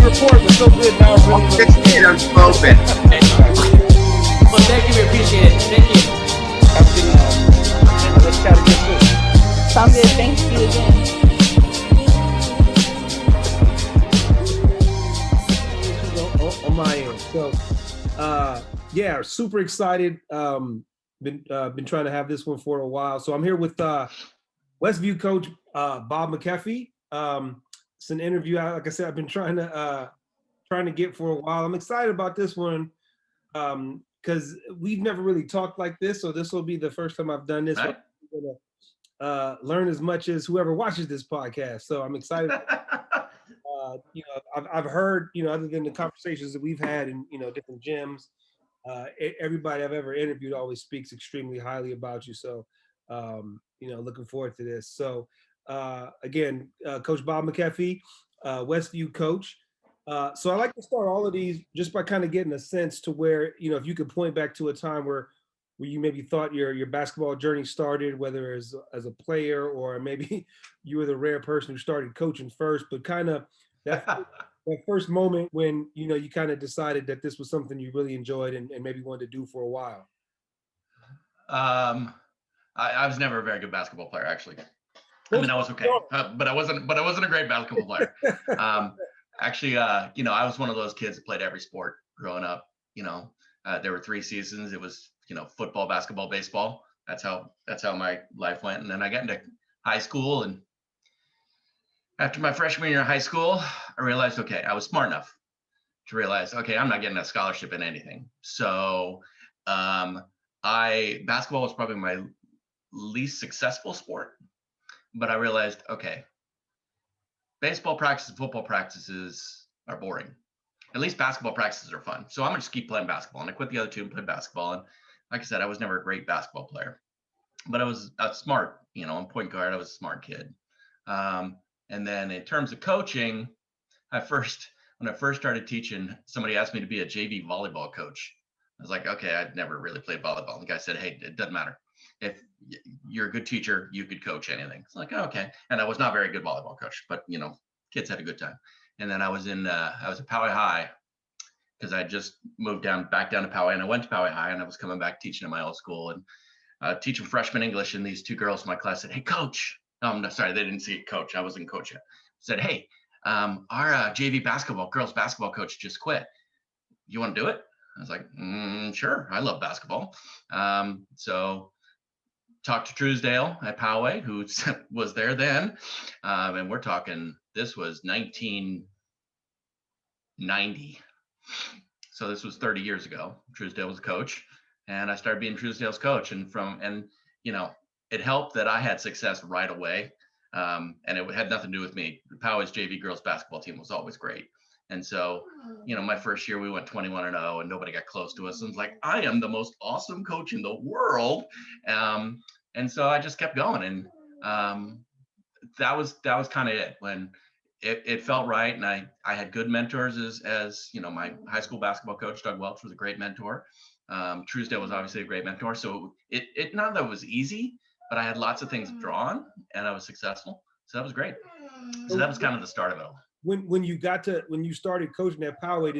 report was so good. Now I'm really looking. I'm open. Well, thank you. We appreciate it. Thank you. Have a good night. Let's chat again soon. Sounds good. Thank you again. On my end. So, yeah, super excited. Been trying to have this one for a while. So I'm here with Westview coach Bob McHeffey. It's an interview. Like I said, I've been trying to get for a while. I'm excited about this one because we've never really talked like this. So this will be the first time I've done this. Right. I'm gonna learn as much as whoever watches this podcast. So I'm excited. I've heard, other than the conversations that we've had in, different gyms, everybody I've ever interviewed always speaks extremely highly about you. So, looking forward to this. So, again, Coach Bob McHeffey, Westview coach. So I like to start all of these just by kind of getting a sense to where, if you could point back to a time where you maybe thought your basketball journey started, whether as a player or maybe you were the rare person who started coaching first, but kind of that first moment when, you kind of decided that this was something you really enjoyed and maybe wanted to do for a while. I was never a very good basketball player, actually. I mean, I was okay, but I wasn't a great basketball player. Actually, I was one of those kids that played every sport growing up. There were 3 seasons. It was, football, basketball, baseball. That's how my life went. And then I got into high school, and after my freshman year of high school, I realized, okay, I was smart enough to realize, okay, I'm not getting a scholarship in anything. So basketball was probably my least successful sport, but I realized, okay, baseball practices, football practices are boring. At least basketball practices are fun. So I'm gonna just keep playing basketball. And I quit the other 2 and played basketball. And like I said, I was never a great basketball player, but I was smart, I'm point guard. I was a smart kid. And then in terms of coaching, when I first started teaching, somebody asked me to be a JV volleyball coach. I was like, okay, I'd never really played volleyball. And the guy said, hey, it doesn't matter. If you're a good teacher, you could coach anything. It's like, oh, okay. And I was not a very good volleyball coach, but kids had a good time. And then I was at Poway High because I just moved back down to Poway, and I went to Poway High, and I was coming back teaching in my old school and teaching freshman English. And these 2 girls in my class said, hey, coach. No, sorry, they didn't see it, coach. I wasn't coach yet. Said, hey, our JV girls basketball coach just quit. You want to do it? I was like, sure. I love basketball. So talked to Truesdale at Poway, who was there then. And we're talking, this was 1990. So this was 30 years ago. Truesdale was a coach, and I started being Truesdale's coach. And it helped that I had success right away. And it had nothing to do with me. Poway's JV girls basketball team was always great. And so, my first year we went 21-0 and nobody got close to us. And it's like, I am the most awesome coach in the world. And so I just kept going. And that was kind of it. When it felt right. And I had good mentors as my high school basketball coach, Doug Welch, was a great mentor. Truesdale was obviously a great mentor. So it not that it was easy, but I had lots of things drawn and I was successful. So that was great. So that was kind of the start of it all. When you started coaching at Poway,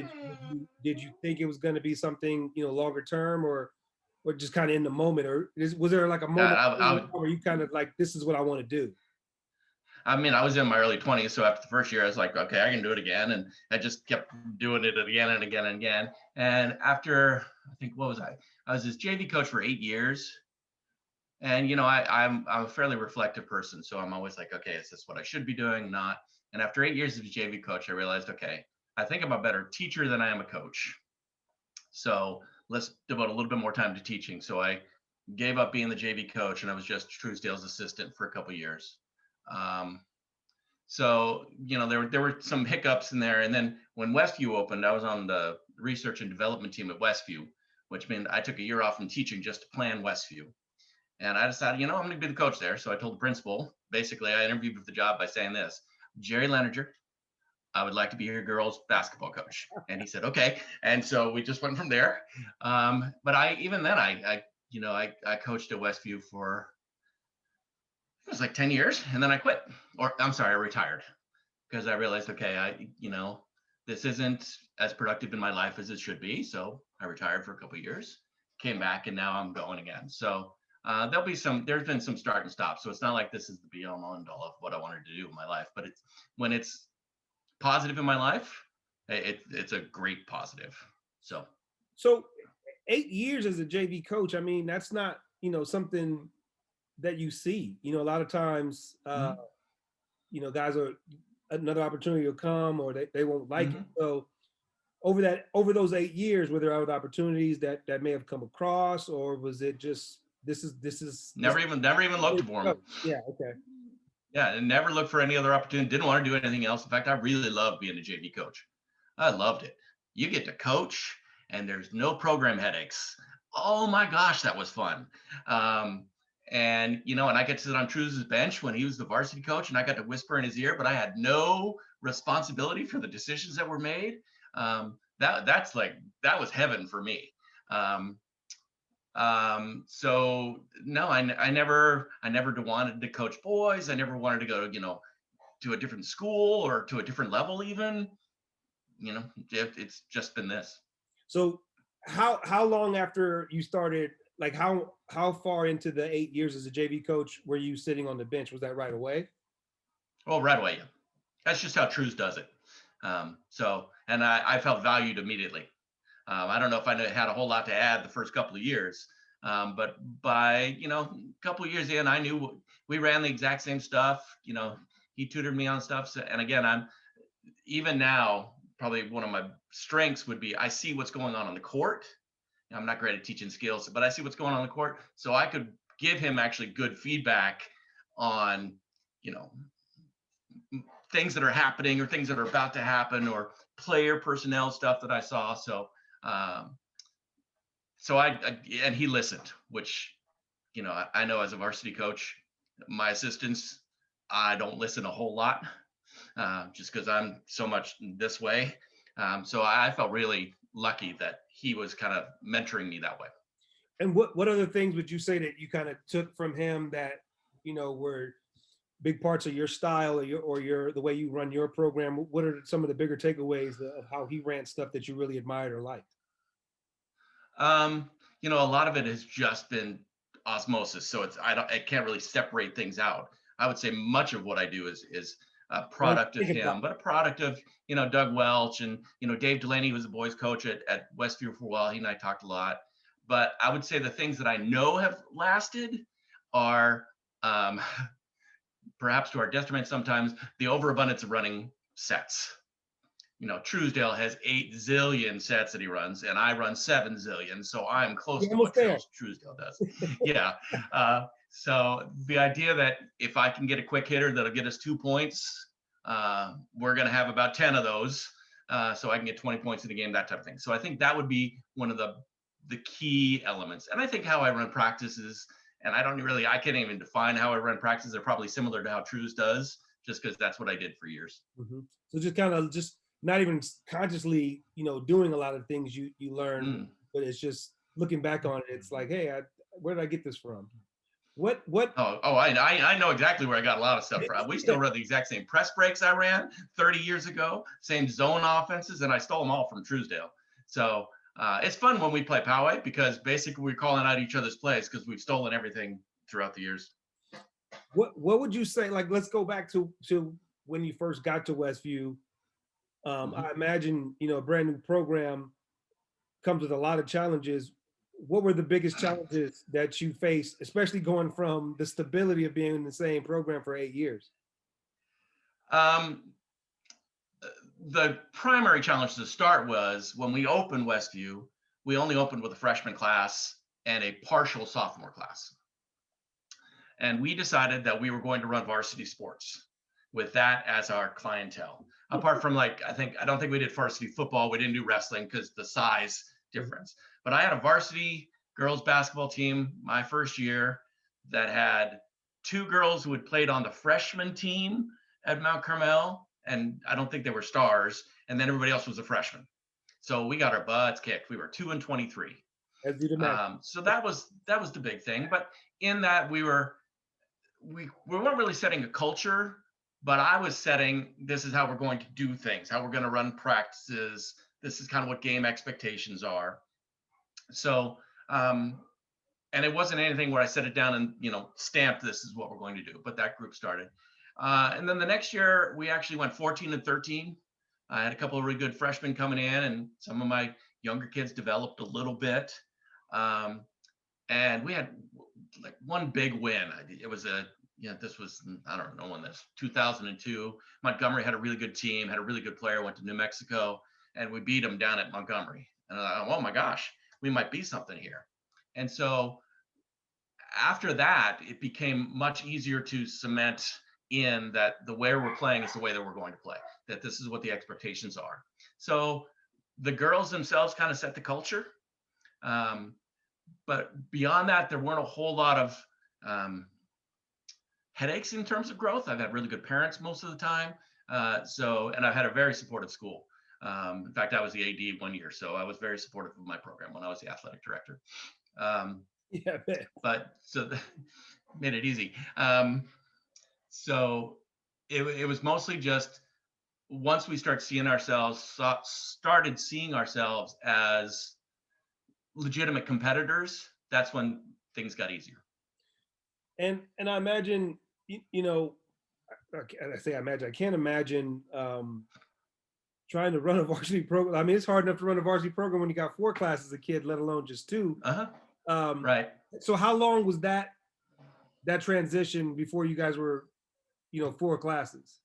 did you think it was going to be something, longer term or just kind of in the moment, or was there like a moment where you kind of like, this is what I want to do? I mean, I was in my early 20s. So after the first year, I was like, okay, I can do it again. And I just kept doing it again and again and again. And after, I think, what was I? I was this JV coach for 8 years. And, I'm a fairly reflective person. So I'm always like, okay, is this what I should be doing? Not. And after 8 years as a JV coach, I realized, okay, I think I'm a better teacher than I am a coach. So let's devote a little bit more time to teaching. So I gave up being the JV coach, and I was just Truesdale's assistant for a couple of years. So, there were some hiccups in there. And then when Westview opened, I was on the research and development team at Westview, which meant I took a year off from teaching just to plan Westview. And I decided, I'm going to be the coach there. So I told the principal, basically, I interviewed for the job by saying this: Jerry Leninger, I would like to be your girls basketball coach. And he said, okay. And so we just went from there. But I coached at Westview for, it was like 10 years. And then I quit, I retired, because I realized, okay, this isn't as productive in my life as it should be. So I retired for a couple of years, came back, and now I'm going again. So there's been some start and stop. So it's not like this is the be all and end all of what I wanted to do in my life, but when it's positive in my life, it's a great positive. So 8 years as a JV coach, I mean, that's not, something that you see. A lot of times, guys are another opportunity will come or they won't like it. So over those 8 years, were there other opportunities that may have come across, or was it just this is never even looked for them? Yeah, okay. Yeah, and never looked for any other opportunity. Didn't want to do anything else. In fact, I really loved being a JV coach. I loved it. You get to coach, and there's no program headaches. Oh my gosh, that was fun. And I get to sit on True's bench when he was the varsity coach, and I got to whisper in his ear, but I had no responsibility for the decisions that were made. That was heaven for me. So no, I never wanted to coach boys. I never wanted to go to a different school or to a different level even. It's just been this. So how long after you started, like how far into the 8 years as a JV coach were you sitting on the bench? Was that right away? Well, right away, yeah. That's just how True's does it. And I felt valued immediately. I don't know if I had a whole lot to add the first couple of years, but by a couple of years in, I knew we ran the exact same stuff. He tutored me on stuff. So, and again, I'm even now probably one of my strengths would be I see what's going on the court. I'm not great at teaching skills, but I see what's going on the court, so I could give him actually good feedback on things that are happening or things that are about to happen or player personnel stuff that I saw. So and he listened, which I know as a varsity coach, my assistants, I don't listen a whole lot, just because I'm so much this way. So I felt really lucky that he was kind of mentoring me that way. And what other things would you say that you kind of took from him that were big parts of your style or your the way you run your program? What are some of the bigger takeaways of how he ran stuff that you really admired or liked? A lot of it has just been osmosis, so I can't really separate things out. I would say much of what I do is a product of him, but a product of Doug Welch and Dave Delaney, who was a boys coach at Westview for a while. He and I talked a lot, but I would say the things that I know have lasted are perhaps to our detriment sometimes, the overabundance of running sets. Truesdale has 8 zillion sets that he runs, and I run 7 zillion, so I'm close to what Truesdale does. Yeah. So the idea that if I can get a quick hitter that'll get us 2 points, we're going to have about 10 of those, so I can get 20 points in the game, that type of thing. So I think that would be one of the key elements. And I think how I run practices, and I can't even define how I run practices. They're probably similar to how True's does, just because that's what I did for years. Mm-hmm. So just kind of not even consciously, doing a lot of things you learn, but it's just looking back on it. It's like, hey, where did I get this from? What? I know exactly where I got a lot of stuff from. We still run the exact same press breaks I ran 30 years ago, same zone offenses, and I stole them all from Truesdale. So it's fun when we play Poway because basically we're calling out each other's plays because we've stolen everything throughout the years. What would you say? Like, let's go back to when you first got to Westview. I imagine a brand new program comes with a lot of challenges. What were the biggest challenges that you faced, especially going from the stability of being in the same program for 8 years? The primary challenge to start was when we opened Westview, we only opened with a freshman class and a partial sophomore class. And we decided that we were going to run varsity sports with that as our clientele. Apart from I don't think we did varsity football. We didn't do wrestling because the size difference. But I had a varsity girls basketball team my first year that had 2 girls who had played on the freshman team at Mount Carmel, and I don't think they were stars. And then everybody else was a freshman. So we got our butts kicked. We were 2-23. So that was the big thing. But in that we weren't really setting a culture but I was setting, this is how we're going to do things, how we're going to run practices. This is kind of what game expectations are. So, and it wasn't anything where I set it down and, stamped, this is what we're going to do, but that group started. And then the next year we actually went 14-13. I had a couple of really good freshmen coming in, and some of my younger kids developed a little bit. And we had like one big win. It was this was, I don't know when this, 2002. Montgomery had a really good team, had a really good player, went to New Mexico, and we beat them down at Montgomery. And I thought, oh my gosh, we might be something here. And so after that, it became much easier to cement in that the way we're playing is the way that we're going to play, that this is what the expectations are. So the girls themselves kind of set the culture. But beyond that, there weren't a whole lot of headaches in terms of growth. I've had really good parents most of the time. And I've had a very supportive school. In fact, I was the AD one year, so I was very supportive of my program when I was the athletic director. Yeah, man. But so made it easy. So it was mostly just once we started seeing ourselves as legitimate competitors, that's when things got easier. And I imagine, I can't imagine trying to run a varsity program. I mean, it's hard enough to run a varsity program when you got 4 classes as a kid, let alone just 2. Right. So how long was that transition before you guys were, 4 classes?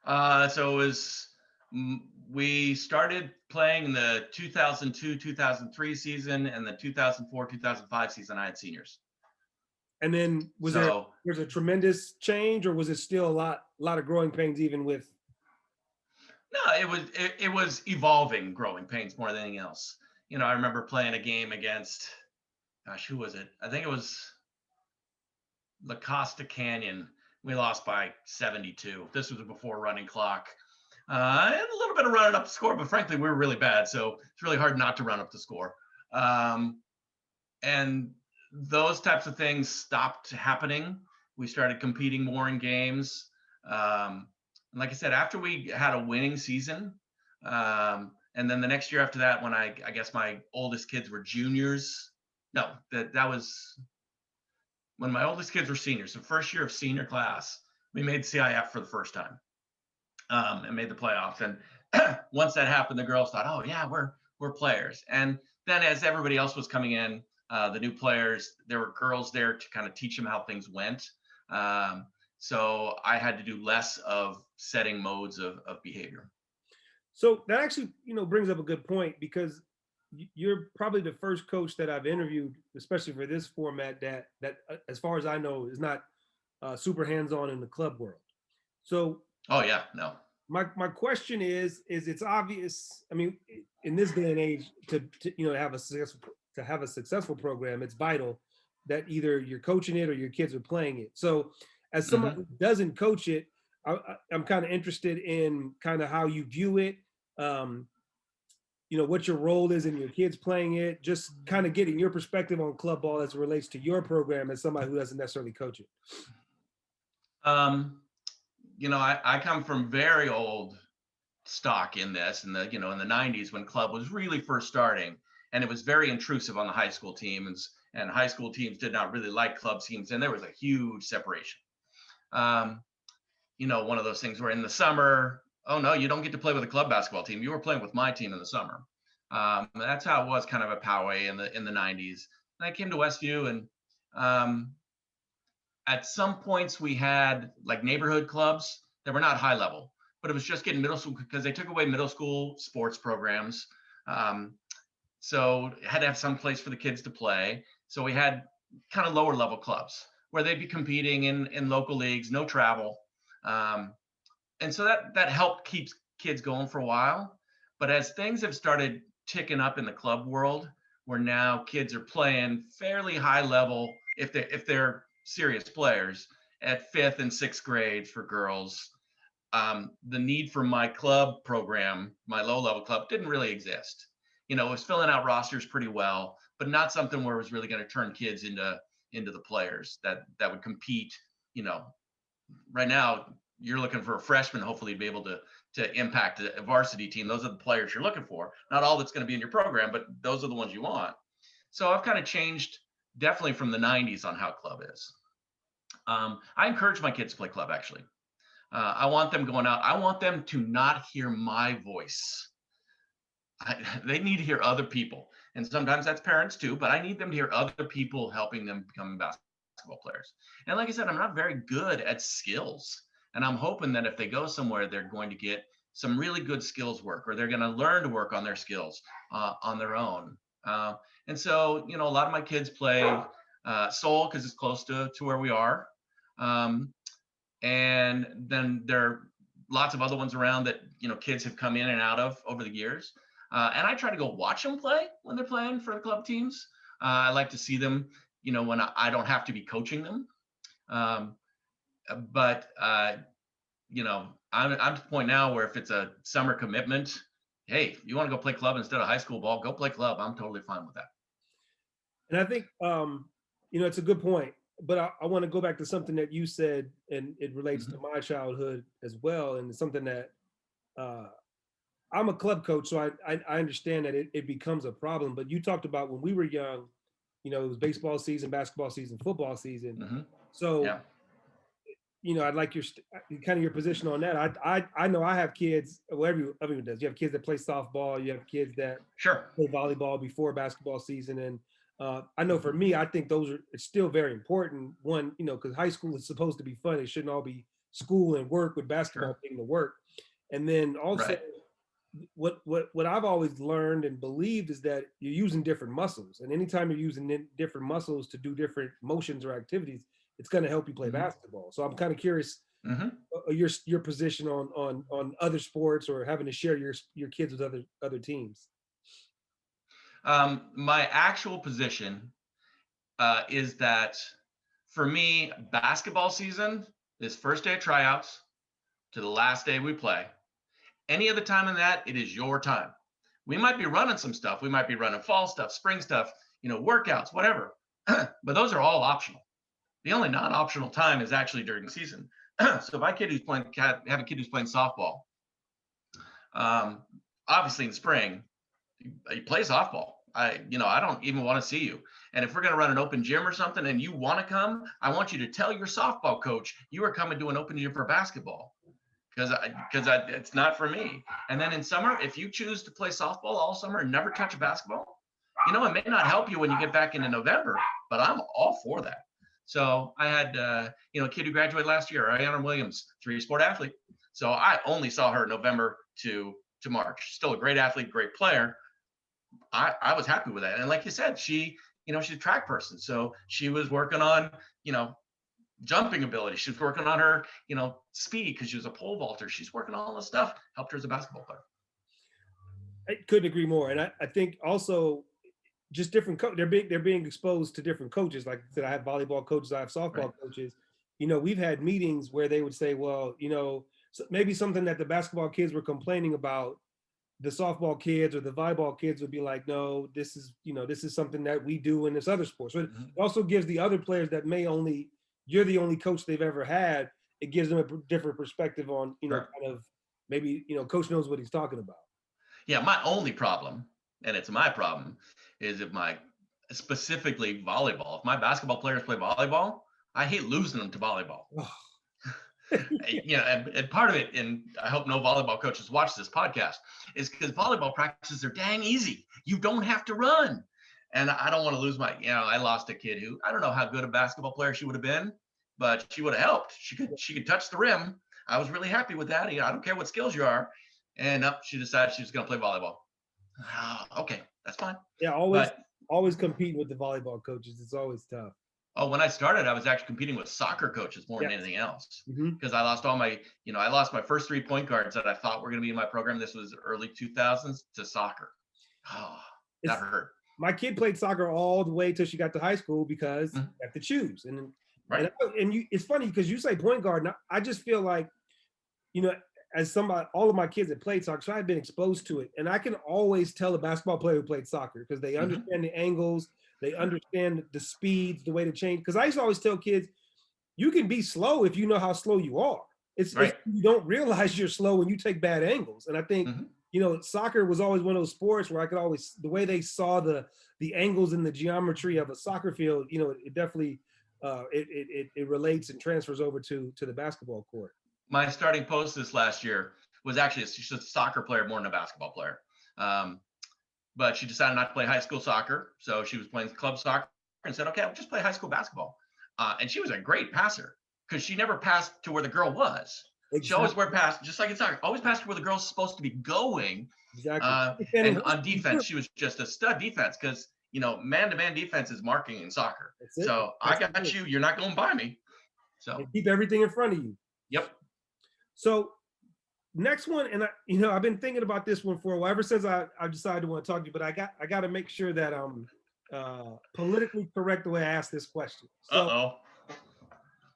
So it was, we started playing in the 2002-2003 season, and the 2004-2005 season I had seniors. And then was there a tremendous change, or was it still a lot of growing pains even with? No, it was evolving growing pains more than anything else. I remember playing a game against, gosh, who was it? I think it was La Costa Canyon. We lost by 72. This was before running clock. And a little bit of running up the score, but frankly, we were really bad. So it's really hard not to run up the score. And those types of things stopped happening. We started competing more in games. And like I said, after we had a winning season, and then the next year after that, when I guess my oldest kids were juniors. No, that was when my oldest kids were seniors. The first year of senior class, we made CIF for the first time, and made the playoffs. And once that happened, the girls thought, oh yeah, we're players. And then as everybody else was coming in, the new players, there were girls there to kind of teach them how things went. So I had to do less of setting modes of behavior. So that actually, brings up a good point, because you're probably the first coach that I've interviewed, especially for this format, that as far as I know is not super hands-on in the club world. So. Oh yeah, no. My question is it's obvious. I mean, in this day and age, to have a successful program, it's vital that either you're coaching it or your kids are playing it. So, as someone who doesn't coach it, I'm kind of interested in kind of how you view it. What your role is in your kids playing it. Just kind of getting your perspective on club ball as it relates to your program as somebody who doesn't necessarily coach it. I come from very old stock in this, in the in the 90s when club was really first starting, and it was very intrusive on the high school teams, and high school teams did not really like club teams, and there was a huge separation. One of those things where in the summer, oh no, you don't get to play with a club basketball team. You were playing with my team in the summer. That's how it was kind of a Poway in the 90s. And I came to Westview, and at some points we had like neighborhood clubs that were not high level, but it was just getting middle school, because they took away middle school sports programs. So it had to have some place for the kids to play. So we had kind of lower level clubs where they'd be competing in local leagues, no travel. And so that helped keep kids going for a while. But as things have started ticking up in the club world, where now kids are playing fairly high level, if they're serious players, at 5th and 6th grades for girls, the need for my club program, my low level club, didn't really exist. It was filling out rosters pretty well, but not something where it was really going to turn kids into the players that would compete, right now you're looking for a freshman, hopefully to be able to impact a varsity team. Those are the players you're looking for. Not all that's going to be in your program, but those are the ones you want. So I've kind of changed definitely from the 90s on how club is. I encourage my kids to play club, actually. I want them going out. I want them to not hear my voice. They need to hear other people. And sometimes that's parents too, but I need them to hear other people helping them become basketball players. And like I said, I'm not very good at skills. And I'm hoping that if they go somewhere, they're going to get some really good skills work, or they're going to learn to work on their skills on their own. And so, a lot of my kids play Seoul because it's close to where we are. And then there are lots of other ones around that, kids have come in and out of over the years. And I try to go watch them play when they're playing for the club teams. I like to see them, when I don't have to be coaching them. But I'm to the point now where if it's a summer commitment, hey, you want to go play club instead of high school ball, go play club. I'm totally fine with that. And I think, it's a good point, but I want to go back to something that you said, and it relates to my childhood as well. And it's something that I'm a club coach, so I understand that it becomes a problem. But you talked about when we were young, it was baseball season, basketball season, football season. So, yeah. I'd like your kind of your position on that. I know I have kids. Well, everyone does. You have kids that play softball. You have kids that play volleyball before basketball season. And I know for me, I think it's still very important. One, because high school is supposed to be fun. It shouldn't all be school and work, with basketball being the work. And then also, what I've always learned and believed is that you're using different muscles, and anytime you're using different muscles to do different motions or activities, it's going to help you play basketball. So I'm kind of curious your position on other sports, or having to share your kids with other teams. My actual position is that for me, basketball season is first day of tryouts to the last day we play. Any other time in that, it is your time. We might be running some stuff. We might be running fall stuff, spring stuff, workouts, whatever. But those are all optional. The only non-optional time is actually during the season. So if I have a kid who's playing softball, obviously in spring, you play softball. I don't even want to see you. And if we're going to run an open gym or something and you want to come, I want you to tell your softball coach you are coming to an open gym for basketball, because it's not for me. And then in summer, if you choose to play softball all summer and never touch a basketball, it may not help you when you get back into November, but I'm all for that. So I had, a kid who graduated last year, Brianna Williams, 3-sport athlete. So I only saw her November to March. Still a great athlete, great player. I was happy with that. And like you said, she's a track person. So she was working on, jumping ability. She was working on her, speed, because she was a pole vaulter. She's working on all this stuff, helped her as a basketball player. I couldn't agree more. And I think also just different they're being exposed to different coaches. Like I said, I have volleyball coaches, I have softball coaches. We've had meetings where they would say, well, maybe something that the basketball kids were complaining about, the softball kids or the volleyball kids would be like, no, this is something that we do in this other sport. So it also gives the other players that you're the only coach they've ever had, it gives them a different perspective on, kind of maybe, coach knows what he's talking about. Yeah, my only problem, and it's my problem, is specifically volleyball. If my basketball players play volleyball, I hate losing them to volleyball. And part of it, and I hope no volleyball coaches watch this podcast, is because volleyball practices are dang easy. You don't have to run. And I don't want to lose I lost a kid who, I don't know how good a basketball player she would have been, but she would have helped. She could touch the rim. I was really happy with that. I don't care what skills you are. And she decided she was going to play volleyball. Okay, that's fine. Yeah, always competing with the volleyball coaches. It's always tough. Oh, when I started, I was actually competing with soccer coaches more than anything else, because I lost I lost my first 3 point guards that I thought were going to be in my program. This was early 2000s, to soccer. Oh, that hurt. My kid played soccer all the way till she got to high school, because you have to choose. And it's funny because you say point guard, and I just feel like, as somebody, all of my kids that played soccer, so I've been exposed to it, and I can always tell a basketball player who played soccer, because they understand the angles, they understand the speeds, the way to change. Because I used to always tell kids, you can be slow if you know how slow you are. It's you don't realize you're slow when you take bad angles. And I think, soccer was always one of those sports where I could always, the way they saw the angles and the geometry of a soccer field, it definitely, it relates and transfers over to the basketball court. My starting post this last year was actually she's a soccer player more than a basketball player. But she decided not to play high school soccer. So she was playing club soccer and said, okay, I'll just play high school basketball. And she was a great passer because she never passed to where the girl was. Exactly. She always went past, just like in soccer, always passed to where the girl's supposed to be going. Exactly. And on defense, she was just a stud defense because, man-to-man defense is marking in soccer. So I got you. You're not going by me. So and keep everything in front of you. Yep. So next one, and I've been thinking about this one for a while, ever since I decided to want to talk to you, but I got to make sure that I'm politically correct the way I ask this question. So,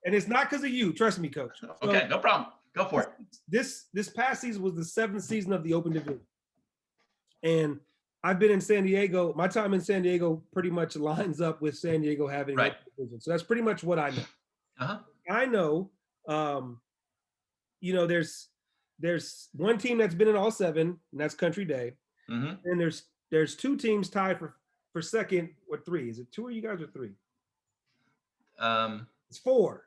and it's not because of you, trust me, Coach. Okay, no problem. Go for it. This past season was the 7th season of the Open Division, and I've been in San Diego. My time in San Diego pretty much lines up with San Diego having an Open Division, so that's pretty much what I know. I know, there's one team that's been in all 7, and that's Country Day. And there's 2 teams tied for second or 3. Is it 2 of you guys or 3? It's 4.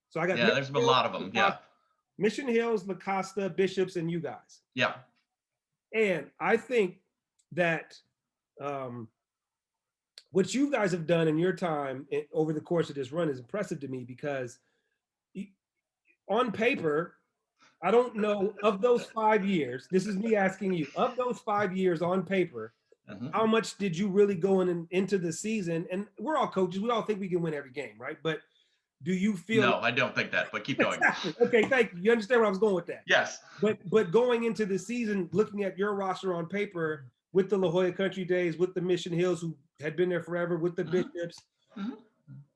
So I got there's been a lot of them. Mission Hills, La Costa, Bishops, and you guys. Yeah. And I think that what you guys have done in your time over the course of this run is impressive to me because on paper, I don't know, of those 5 years, this is me asking you, of those 5 years on paper, how much did you really go into the season? And we're all coaches. We all think we can win every game, right? But do you feel? No, I don't think that, but keep going. Exactly. Okay, thank you. You understand where I was going with that? Yes. But going into the season, looking at your roster on paper with the La Jolla Country Days, with the Mission Hills, who had been there forever, with the Bishops.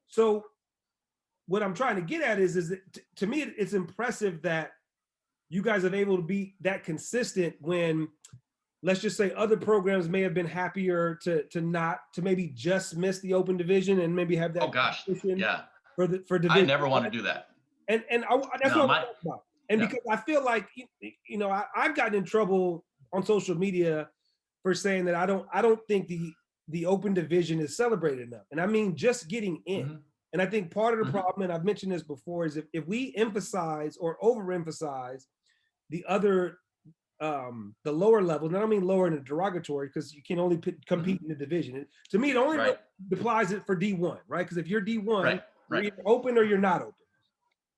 So what I'm trying to get at is that to me, it's impressive that you guys are able to be that consistent when, let's just say, other programs may have been happier to maybe just miss the Open Division and maybe have that. Oh gosh, yeah. For division. I never want to do that. And that's what I'm talking about. And because I feel like I've gotten in trouble on social media for saying that I don't think the Open Division is celebrated enough. And I mean just getting in. And I think part of the problem, and I've mentioned this before, is if we emphasize or overemphasize the other the lower levels, and I don't mean lower in a derogatory because you can only compete in the division. And to me, it only applies it for D1, right? Because if you're D1, you're either open or you're not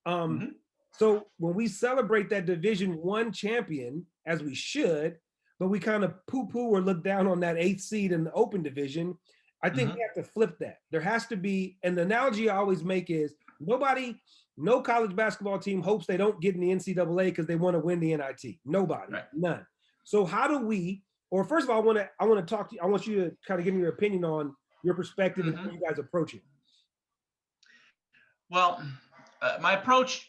open. So when we celebrate that Division 1 champion, as we should, but we kind of poo-poo or look down on that 8th seed in the Open Division, I think we have to flip that. There has to be, and the analogy I always make is no college basketball team hopes they don't get in the NCAA because they want to win the NIT. Nobody, none. So how do we, or first of all, I want to talk to you, I want you to kind of give me your opinion on your perspective and how you guys approach it. Well, my approach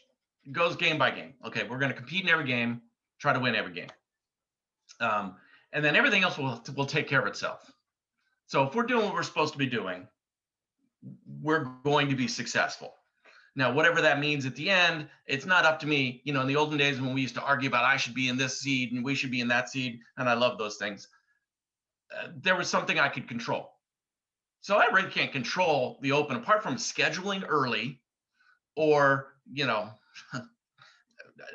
goes game by game. Okay, we're going to compete in every game, try to win every game. And then everything else will take care of itself. So if we're doing what we're supposed to be doing, we're going to be successful. Now, whatever that means at the end, it's not up to me. In the olden days when we used to argue about I should be in this seed and we should be in that seed, and I love those things, there was something I could control. So I really can't control the Open apart from scheduling early or,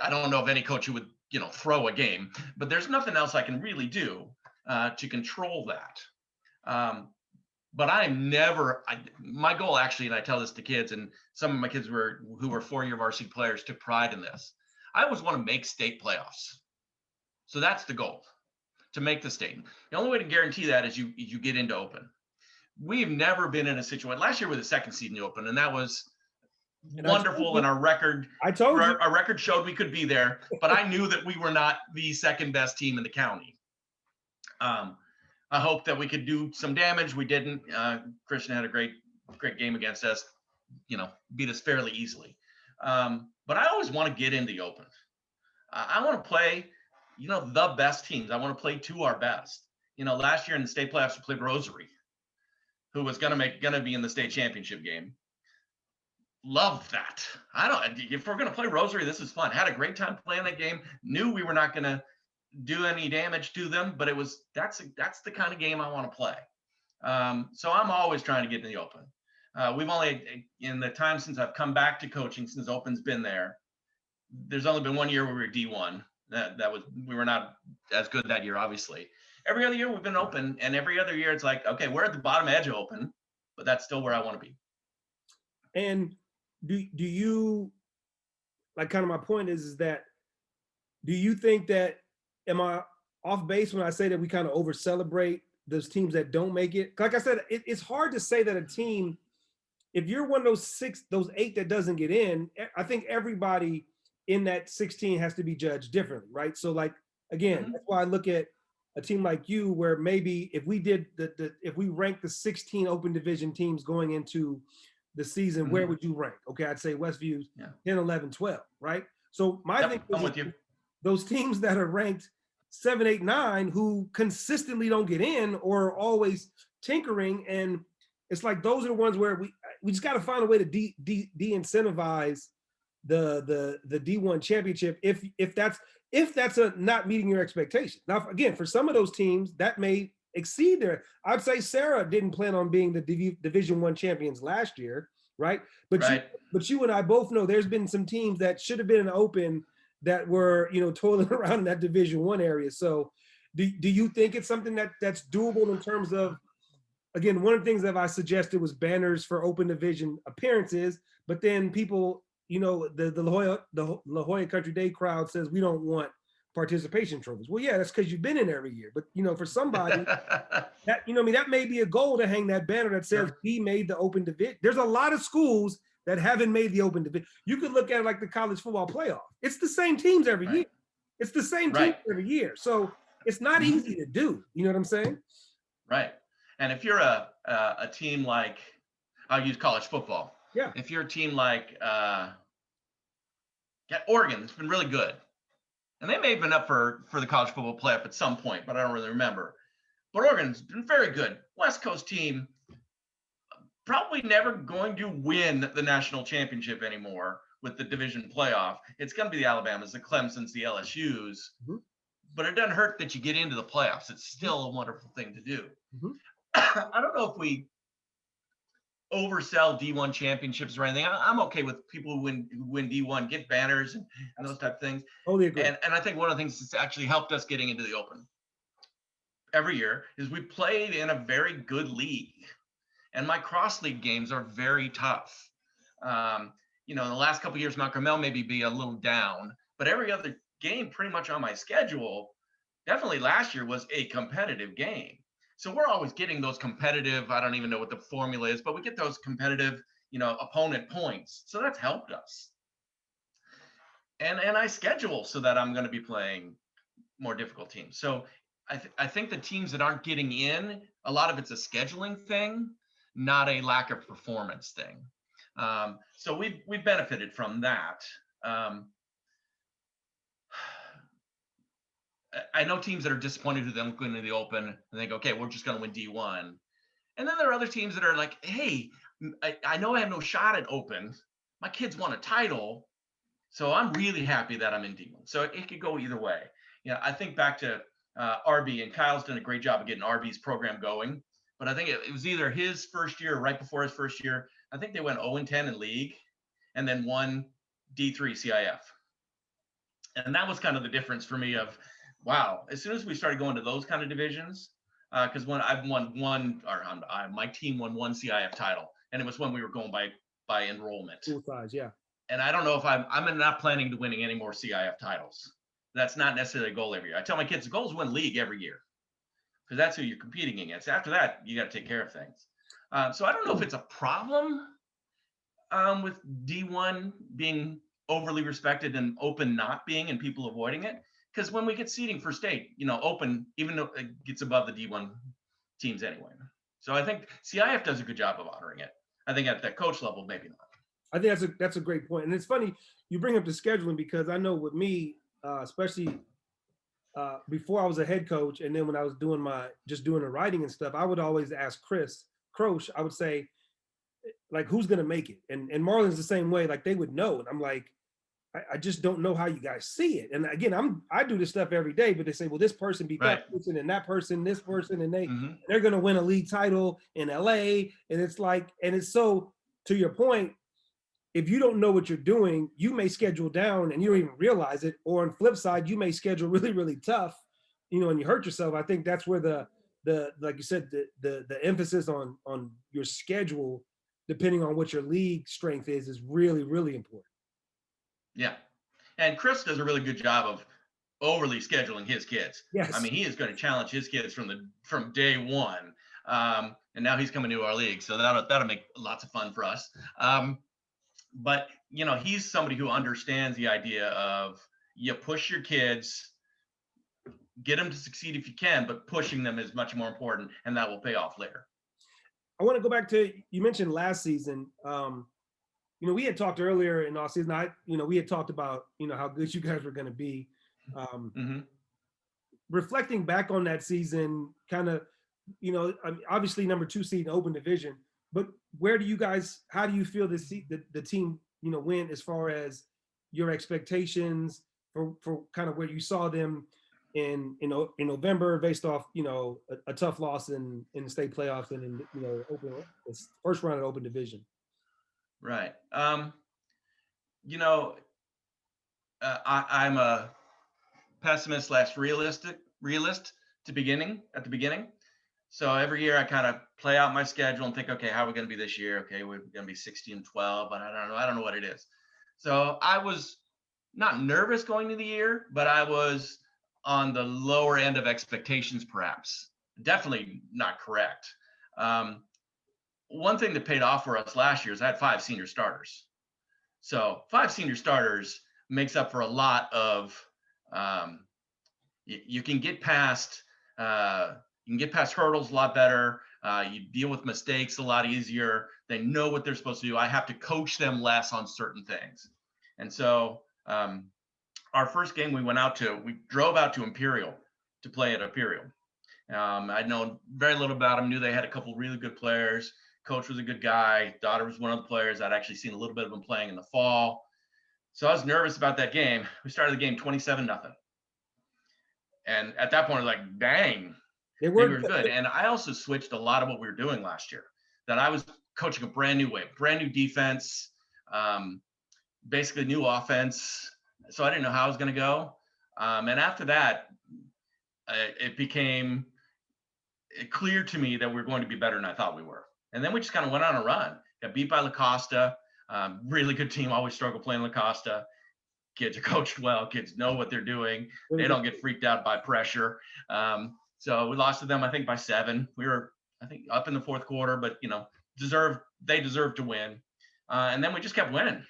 I don't know of any coach who would, throw a game, but there's nothing else I can really do to control that. But my goal actually, and I tell this to kids, and some of my kids who were 4-year varsity players took pride in this. I always want to make state playoffs. So that's the goal, to make the state. The only way to guarantee that is you get into Open. We've never been in a situation. Last year we were the 2nd seed in the Open, and that was wonderful. And our record showed we could be there, but I knew that we were not the 2nd best team in the county. I hope that we could do some damage. We didn't. Christian had a great game against us, beat us fairly easily. But I always want to get in the Open. I want to play, the best teams. I want to play to our best. Last year in the state playoffs, we played Rosary, who was going to be in the state championship game. Loved that. If we're going to play Rosary, this is fun. Had a great time playing that game. Knew we were not going to do any damage to them, but that's the kind of game I want to play. So I'm always trying to get in the Open. We've only, in the time since I've come back to coaching, since Open's been there, there's only been 1 year where we were D1. We were not as good that year, obviously. Every other year we've been Open, and every other year it's like, okay, we're at the bottom edge of Open, but that's still where I want to be. And do you, like, kind of my point is that, do you think that, am I off base when I say that we kind of over celebrate those teams that don't make it? Like I said, it's hard to say that a team, if you're one of those 8 that doesn't get in, I think everybody in that 16 has to be judged differently, right? So, like, again, that's why I look at a team like you, where maybe if we did if we ranked the 16 Open Division teams going into the season, where would you rank? Okay, I'd say Westview's 10, 11, 12, right? So my thing is, I'm with you. Those teams that are ranked 7, 8, 9, who consistently don't get in or are always tinkering, and it's like those are the ones where we just got to find a way to de-incentivize the D1 championship if that's not meeting your expectations. Now, again, for some of those teams that may exceed their, I'd say Sarah didn't plan on being the Division 1 champions last year, right? But you and I both know there's been some teams that should have been in the Open that were, toiling around in that Division 1 area. So do you think it's something that's doable in terms of, again, one of the things that I suggested was banners for Open Division appearances, but then people, the La Jolla Country Day crowd says we don't want participation trophies. Well, yeah, that's because you've been in every year. But for somebody that that may be a goal to hang that banner that says we made the Open Division. There's a lot of schools that haven't made the Open Division. You could look at it like the college football playoff. It's the same teams every year. It's the same teams every year. So it's not easy to do. You know what I'm saying? Right. And if you're a team like, I'll use college football. Yeah. If you're a team like Oregon, it's been really good. And they may have been up for the college football playoff at some point, but I don't really remember. But Oregon's been very good. West Coast team, probably never going to win the national championship anymore with the division playoff. It's going to be the Alabamas, the Clemsons, the LSUs. But it doesn't hurt that you get into the playoffs. It's still a wonderful thing to do. I don't know if we oversell D1 championships or anything. I'm okay with people who win D1, get banners and those type of things. Totally agree. And I think one of the things that's actually helped us getting into the Open every year is we played in a very good league. And my cross league games are very tough. In the last couple of years, Mount Carmel maybe be a little down, but every other game pretty much on my schedule, definitely last year, was a competitive game. So we're always getting those competitive, I don't even know what the formula is, but we get those competitive, opponent points. So that's helped us. And I schedule so that I'm going to be playing more difficult teams. So I think the teams that aren't getting in, a lot of it's a scheduling thing, not a lack of performance thing. So we've benefited from that. I know teams that are disappointed who don't go into the Open and think, okay, we're just going to win D1. And then there are other teams that are like, hey, I know I have no shot at Open. My kids want a title. So I'm really happy that I'm in D1. So it could go either way. I think back to RB, and Kyle's done a great job of getting RB's program going. But I think it was either his first year or right before his first year. I think they went 0-10 in league and then won D3 CIF. And that was kind of the difference for me of, wow, as soon as we started going to those kind of divisions, because when I've won my team won one CIF title, and it was when we were going by enrollment. Full size, yeah. And I don't know if I'm not planning to winning any more CIF titles. That's not necessarily a goal every year. I tell my kids the goal is win league every year, because that's who you're competing against. After that, you got to take care of things. So I don't know if it's a problem with D1 being overly respected and Open not being, and people avoiding it. Because when we get seeding for state, Open, even though it gets above the D1 teams anyway. So I think CIF does a good job of honoring it. I think at the coach level, maybe not. I think that's a great point. And it's funny you bring up the scheduling, because I know with me, especially before I was a head coach, and then when I was doing the writing and stuff, I would always ask Chris Croce, I would say, like who's gonna make it? And Marlon's the same way. Like they would know, and I'm like, I just don't know how you guys see it. And again, I do this stuff every day, but they say, well, this person beat Right. that person and that person, this person, and Mhm. they're gonna win a league title in LA. And it's like, and it's so, to your point, if you don't know what you're doing, you may schedule down and you don't even realize it. Or on the flip side, you may schedule really, really tough, and you hurt yourself. I think that's where the like you said, the emphasis on your schedule, depending on what your league strength is really, really important. Yeah. And Chris does a really good job of overly scheduling his kids. Yes. I mean, he is going to challenge his kids from day one. And now he's coming to our league, so that'll make lots of fun for us. But he's somebody who understands the idea of you push your kids, get them to succeed if you can, but pushing them is much more important, and that will pay off later. I want to go back to, you mentioned last season. We had talked earlier in our season. We had talked about how good you guys were going to be. Reflecting back on that season, kind of, obviously number 2 seed in open division, but how do you feel the team, went as far as your expectations for kind of where you saw them in November based off, a tough loss in the state playoffs and in, first round of open division. Right. I'm a pessimist / realist at the beginning. So every year I kind of play out my schedule and think, okay, how are we going to be this year? Okay, we're going to be 16-12, but I don't know what it is. So I was not nervous going into the year, but I was on the lower end of expectations, perhaps. Definitely not correct. One thing that paid off for us last year is I had 5 senior starters. So 5 senior starters makes up for a lot of, you can get past hurdles a lot better. You deal with mistakes a lot easier. They know what they're supposed to do. I have to coach them less on certain things. And so our first game we drove out to Imperial to play at Imperial. I'd known very little about them, knew they had a couple really good players. Coach was a good guy. Daughter was one of the players. I'd actually seen a little bit of him playing in the fall. So I was nervous about that game. We started the game 27-0. And at that point, I was like, dang, they were good. And I also switched a lot of what we were doing last year. That I was coaching a brand new way, brand new defense, basically new offense. So I didn't know how I was going to go. And after that, it became clear to me that we were going to be better than I thought we were. And then we just kind of went on a run. Got beat by La Costa. Really good team. Always struggle playing La Costa. Kids are coached well. Kids know what they're doing. They don't get freaked out by pressure. So we lost to them, I think, by 7. We were, I think, up in the 4th quarter, but they deserved to win. And then we just kept winning.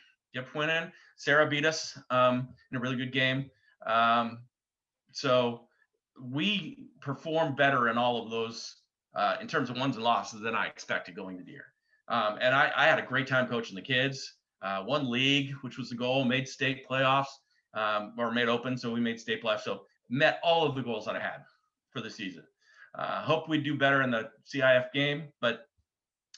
Sarah beat us in a really good game. So we performed better in all of those in terms of wins and losses than I expected going into the year. And I had a great time coaching the kids. Won league, which was the goal, made state playoffs, or made open. So we made state playoffs. So met all of the goals that I had for the season. Hope we do better in the CIF game, but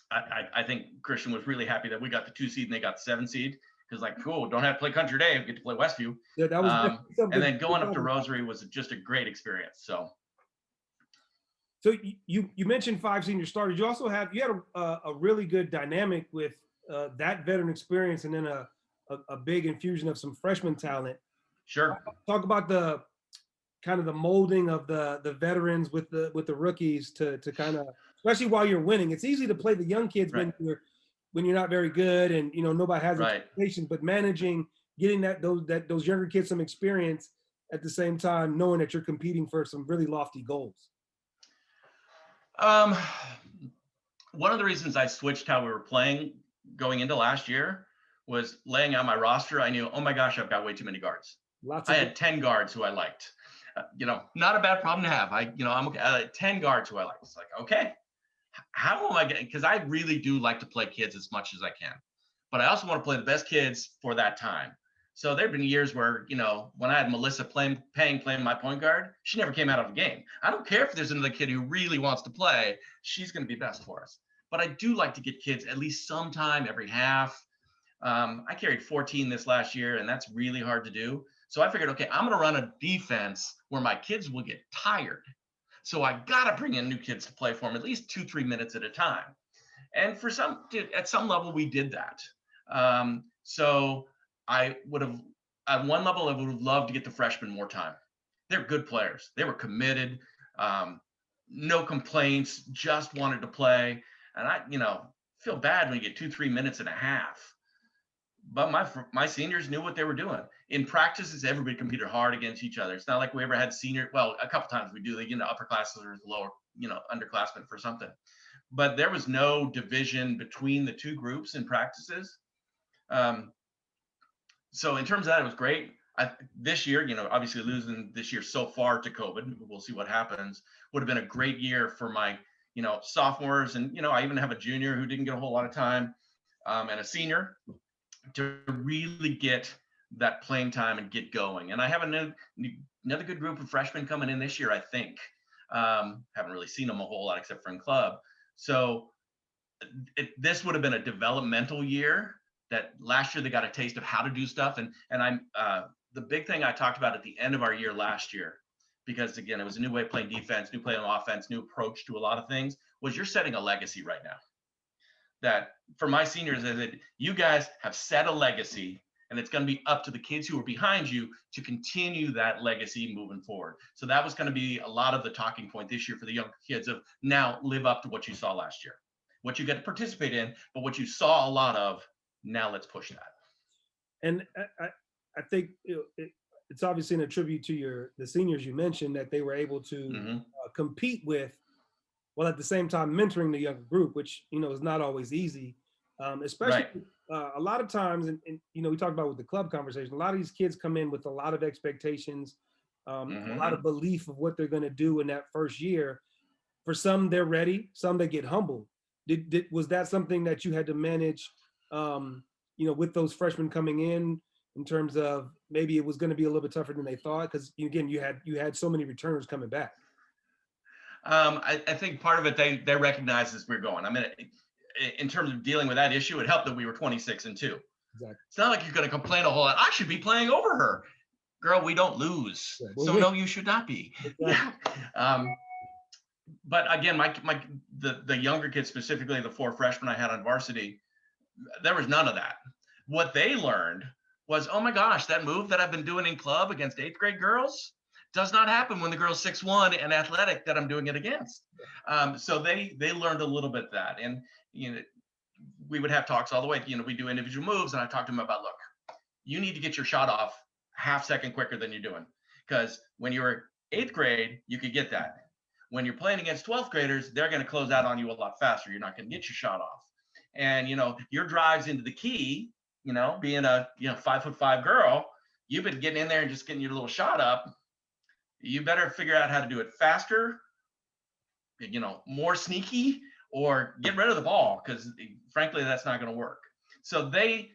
I think Christian was really happy that we got the 2 seed and they got the 7 seed. Because cool, don't have to play Country Day, we get to play Westview. Yeah, that was and then going up to Rosary was just a great experience. So you mentioned 5 senior starters. You also had a really good dynamic with that veteran experience, and then a big infusion of some freshman talent. Sure. Talk about the kind of the molding of the veterans with the rookies to kind of, especially while you're winning. It's easy to play the young kids when you're not very good and nobody has expectations, but managing, getting those younger kids some experience at the same time, knowing that you're competing for some really lofty goals. One of the reasons I switched how we were playing going into last year was laying out my roster. I knew, oh my gosh, I've got way too many guards. I had 10 guards who I liked. Not a bad problem to have. I'm okay. I had 10 guards who I liked. It's like, okay, how am I getting? Because I really do like to play kids as much as I can, but I also want to play the best kids for that time. So there've been years where, when I had Melissa playing my point guard, she never came out of the game. I don't care if there's another kid who really wants to play. She's going to be best for us. but I do like to get kids at least sometime every half. I carried 14 this last year, and that's really hard to do. So I figured, okay, I'm going to run a defense where my kids will get tired. So I got to bring in new kids to play for them at least 2-3 minutes at a time. And at some level, we did that. So I would have, at one level, I would have loved to get the freshmen more time. They're good players. They were committed, no complaints, just wanted to play. And I, feel bad when you get 2-3 minutes and a half. But my seniors knew what they were doing. In practices, everybody competed hard against each other. It's not like we ever had well, a couple times we do, upperclassmen or lower, underclassmen for something. But there was no division between the two groups in practices. So in terms of that, it was great. This year, obviously losing this year so far to COVID, we'll see what happens, would have been a great year for my, sophomores. And, I even have a junior who didn't get a whole lot of time, and a senior, to really get that playing time and get going. And I have another good group of freshmen coming in this year, I think. Haven't really seen them a whole lot except for in club. So this would have been a developmental year. That last year they got a taste of how to do stuff. And I'm the big thing I talked about at the end of our year last year, because again, it was a new way of playing defense, new play on offense, new approach to a lot of things, was you're setting a legacy right now. That for my seniors, is that you guys have set a legacy, and it's going to be up to the kids who are behind you to continue that legacy moving forward. So that was going to be a lot of the talking point this year for the young kids of now live up to what you saw last year, what you get to participate in, but what you saw a lot of, now let's push that. And I think it's obviously in a tribute to the seniors you mentioned, that they were able to compete with, while at the same time mentoring the younger group, which, is not always easy, especially a lot of times, and we talked about with the club conversation, a lot of these kids come in with a lot of expectations, a lot of belief of what they're going to do in that first year. For some, they're ready, some they get humbled. Was that something that you had to manage, with those freshmen coming in terms of maybe it was going to be a little bit tougher than they thought? Because again, you had so many returners coming back. I think part of it, they recognized as we're going. I mean, in terms of dealing with that issue, it helped that we were 26-2. Exactly. It's not like you're going to complain a whole lot. I should be playing over her. Girl, we don't lose. Yeah, so no, you should not be. Exactly. Yeah. But again, the younger kids, specifically the 4 freshmen I had on varsity, there was none of that. What they learned was, oh my gosh, that move that I've been doing in club against 8th grade girls does not happen when the girl's 6'1" and athletic that I'm doing it against. So they learned a little bit of that. And, we would have talks all the way, we do individual moves, and I talked to them about, look, you need to get your shot off half second quicker than you're doing. Because when you were 8th grade, you could get that. When you're playing against 12th graders, they're going to close out on you a lot faster. You're not going to get your shot off. And, your drives into the key, being a 5'5" girl, you've been getting in there and just getting your little shot up. You better figure out how to do it faster, more sneaky, or get rid of the ball, because frankly, that's not going to work. So they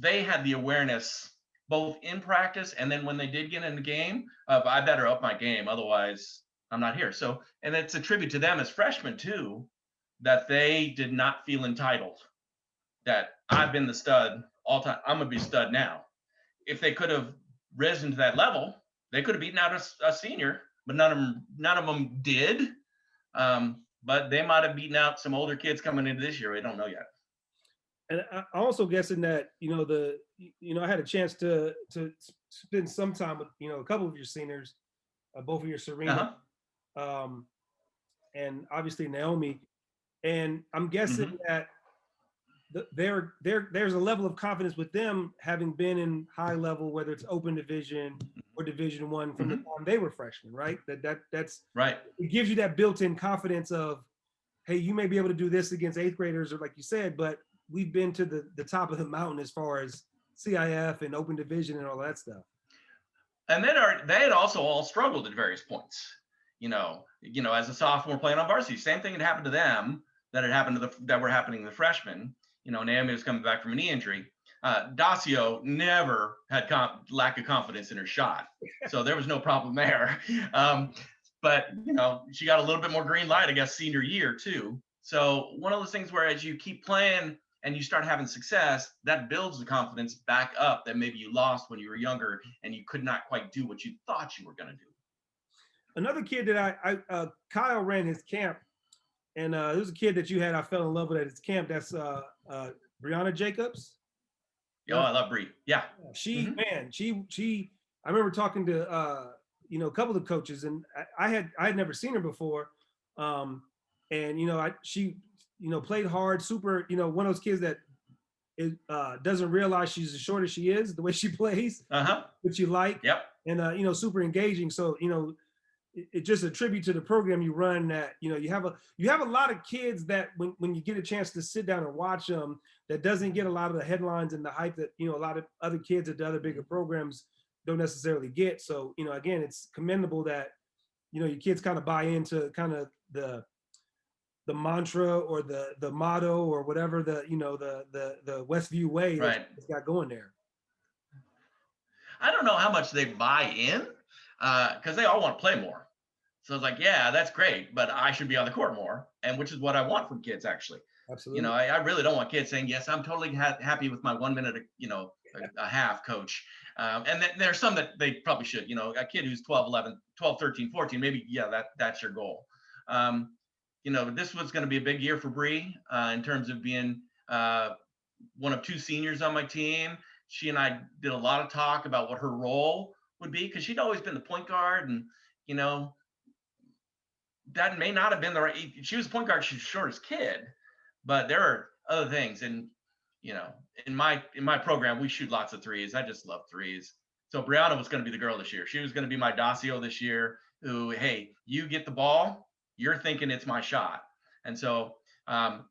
had the awareness both in practice and then when they did get in the game of, I better up my game, otherwise I'm not here. So, and it's a tribute to them as freshmen too, that they did not feel entitled, that I've been the stud all time, I'm going to be stud now. If they could have risen to that level, they could have beaten out a senior, but none of them did. But they might have beaten out some older kids coming into this year. We don't know yet. And I also guessing that, I had a chance to spend some time with, a couple of your seniors, both of your Serena, and obviously Naomi. And I'm guessing that there's a level of confidence with them having been in high level, whether it's open division or Division I from the time they were freshmen, right? That's right. It gives you that built-in confidence of, hey, you may be able to do this against 8th graders, or like you said, but we've been to the top of the mountain as far as CIF and open division and all that stuff. And they had also all struggled at various points. As a sophomore playing on varsity, same thing had happened to them that were happening to the freshmen. Naomi was coming back from a knee injury. Dacio never had lack of confidence in her shot, so there was no problem there. But she got a little bit more green light, I guess, senior year too. So one of those things where as you keep playing and you start having success, that builds the confidence back up that maybe you lost when you were younger and you could not quite do what you thought you were going to do. Another kid that Kyle ran his camp, and there was a kid that you had I fell in love with at his camp. That's Brianna Jacobs. Oh, I love Bree. Yeah. She I remember talking to a couple of coaches, and I had never seen her before. And she played hard, super, one of those kids that doesn't realize she's as short as she is, the way she plays, which you like. Yep. And super engaging. So, it's just a tribute to the program you run that, you have a lot of kids that when you get a chance to sit down and watch them, that doesn't get a lot of the headlines and the hype that, a lot of other kids at the other bigger programs don't necessarily get. So, again, it's commendable that, your kids kind of buy into kind of the mantra or the motto or whatever the Westview way right. that's got going there. I don't know how much they buy in because they all want to play more. So it's like, yeah, that's great, but I should be on the court more, and which is what I want from kids, actually. Absolutely. I really don't want kids saying, yes, I'm totally happy with my 1 minute, a half, coach. And there's some that they probably should, a kid who's 12, 13, 14, maybe, yeah, that's your goal. This was going to be a big year for Bree in terms of being one of two seniors on my team. She and I did a lot of talk about what her role would be, because she'd always been the point guard, and that may not have been the right. She was point guard. She's the shortest kid, but there are other things. And in my program, we shoot lots of threes. I just love threes. So Brianna was going to be the girl this year. She was going to be my Dacio this year. Who, hey, you get the ball, you're thinking it's my shot. And so, and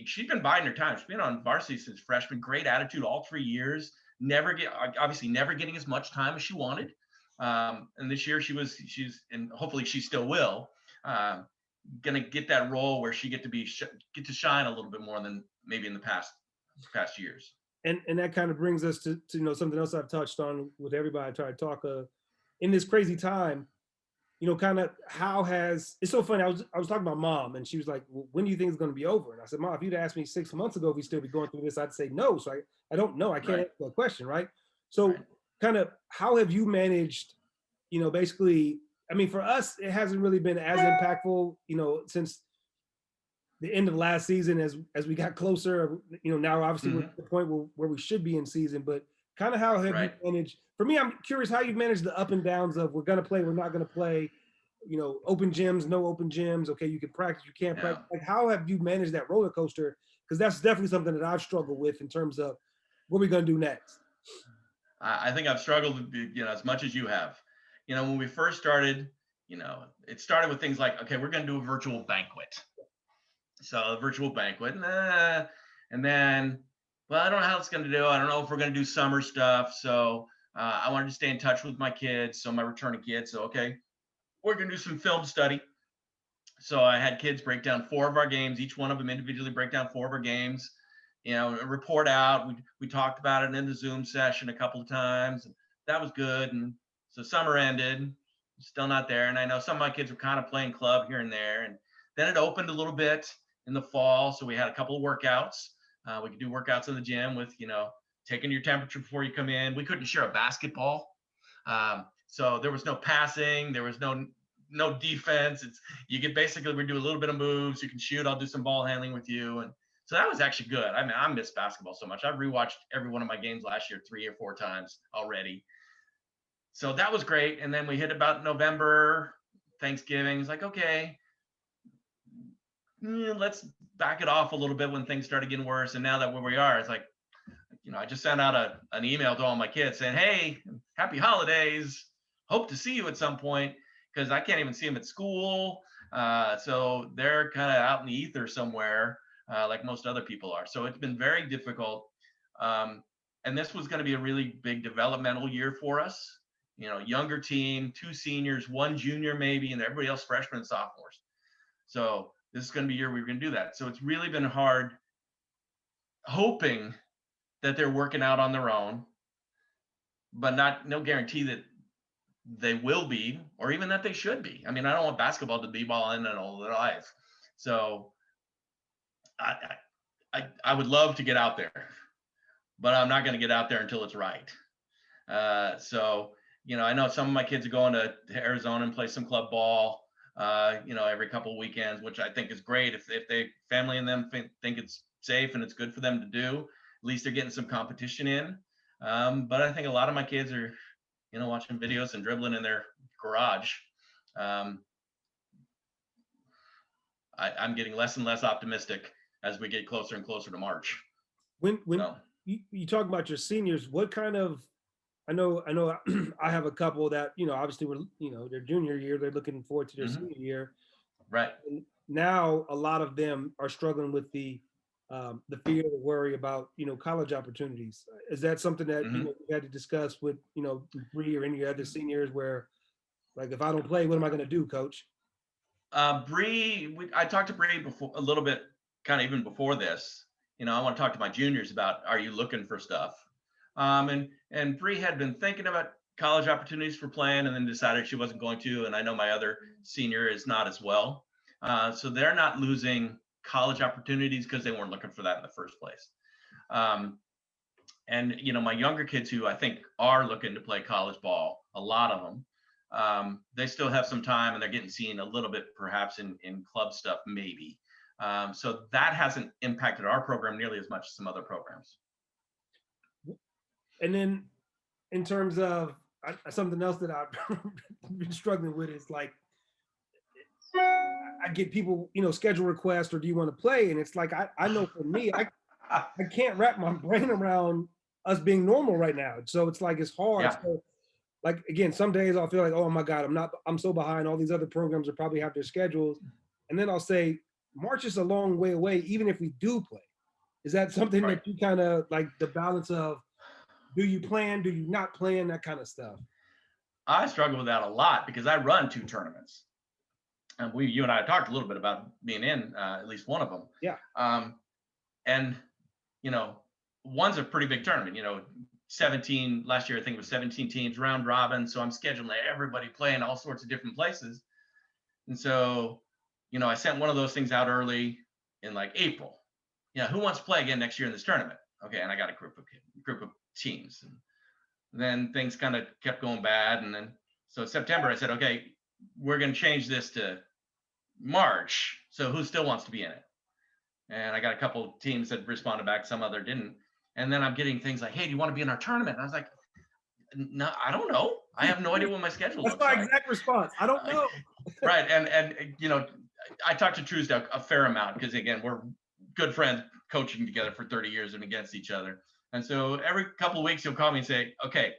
she's been biding her time. She's been on varsity since freshman. Great attitude all 3 years. Never getting as much time as she wanted. And this year and hopefully she still will, gonna get that role where she get to shine a little bit more than maybe in the past years. And that kind of brings us to something else I've touched on with everybody I try to talk in this crazy time, kind of it's so funny. I was talking about Mom, and she was like, well, when do you think it's going to be over? And I said, Mom, if you'd asked me 6 months ago if we'd still be going through this, I'd say no. So I don't know. I can't answer that question, right? So kind of how have you managed, basically, I mean, for us, it hasn't really been as impactful, since the end of last season as we got closer, now obviously we're at the point where we should be in season, but kind of how have you managed? For me, I'm curious how you've managed the up and downs of we're going to play, we're not going to play, open gyms, no open gyms. Okay, you can practice, you can't practice. Like, how have you managed that roller coaster? Because that's definitely something that I've struggled with in terms of what we're going to do next. I think I've struggled, as much as you have. When we first started, it started with things like, okay, we're going to do a virtual banquet. So a virtual banquet, and then, well, I don't know how it's going to do. I don't know if we're going to do summer stuff. So I wanted to stay in touch with my kids, so my returning kids. So, okay, we're going to do some film study. So I had kids break down 4 of our games, each one of them individually break down 4 of our games, report out. We talked about it in the Zoom session a couple of times, and that was good. And so summer ended, still not there. And I know some of my kids were kind of playing club here and there. And then it opened a little bit in the fall. So we had a couple of workouts. We could do workouts in the gym with, taking your temperature before you come in. We couldn't share a basketball. So there was no passing. There was no defense. We do a little bit of moves. You can shoot. I'll do some ball handling with you. And so that was actually good. I mean, I miss basketball so much. I've rewatched every one of my games last year 3 or 4 times already. So that was great. And then we hit about November, Thanksgiving. It's like, okay, let's back it off a little bit when things started getting worse. And now that where we are, it's like, I just sent out an email to all my kids saying, hey, happy holidays. Hope to see you at some point, because I can't even see them at school. So they're kind of out in the ether somewhere, like most other people are. So it's been very difficult. And this was going to be a really big developmental year for us. Younger team, 2 seniors, 1 junior maybe, and everybody else freshmen and sophomores. So this is going to be a year we were going to do that. So it's really been hard, hoping that they're working out on their own, but no guarantee that they will be, or even that they should be. I mean, I don't want basketball to be ball in and all their life. So I would love to get out there, but I'm not going to get out there until it's right. So, I know some of my kids are going to Arizona and play some club ball, every couple of weekends, which I think is great. If they family and them think it's safe and it's good for them to do, at least they're getting some competition in. But I think a lot of my kids are, watching videos and dribbling in their garage. I'm getting less and less optimistic as we get closer and closer to March. When you talk about your seniors, what kind of, I know I have a couple that, obviously their junior year, they're looking forward to their senior year. Right. And now a lot of them are struggling with the fear, the worry about, college opportunities. Is that something that, you had to discuss with, Bree or any other seniors where, like, if I don't play, what am I going to do, coach? Bree, I talked to Bree before a little bit, kind of even before this. I want to talk to my juniors about, are you looking for stuff? And Bree had been thinking about college opportunities for playing and then decided she wasn't going to. And I know my other senior is not as well. So they're not losing college opportunities because they weren't looking for that in the first place. And, my younger kids who I think are looking to play college ball, a lot of them, they still have some time and they're getting seen a little bit perhaps in club stuff, maybe. So that hasn't impacted our program nearly as much as some other programs. And then in terms of something else that I've been struggling with is like, I get people, schedule requests or do you want to play? And it's like, I know for me, I can't wrap my brain around us being normal right now. So it's like, it's hard. Yeah. So, like, again, some days I'll feel like, oh my God, I'm so behind. All these other programs will probably have their schedules. And then I'll say, March is a long way away, even if we do play. Is that something Right. that you kind of like the balance of, do you plan, do you not plan, that kind of stuff? I struggle with that a lot because I run 2 tournaments. And you and I talked a little bit about being in at least one of them. Yeah. And, one's a pretty big tournament, 17, last year I think it was 17 teams, round robin. So I'm scheduling everybody playing all sorts of different places. And so, I sent one of those things out early in like April. Who wants to play again next year in this tournament? Okay. And I got a group of teams. And then things kind of kept going bad. And then, so September, I said, okay, we're going to change this to March. So who still wants to be in it? And I got a couple of teams that responded back, some other didn't. And then I'm getting things like, hey, do you want to be in our tournament? And I was like, no, I don't know. I have no idea what my schedule looks like. That's my exact response. I don't know. Right. And I talked to Truesdale a fair amount because, again, we're good friends coaching together for 30 years and against each other. And so every couple of weeks he'll call me and say, okay,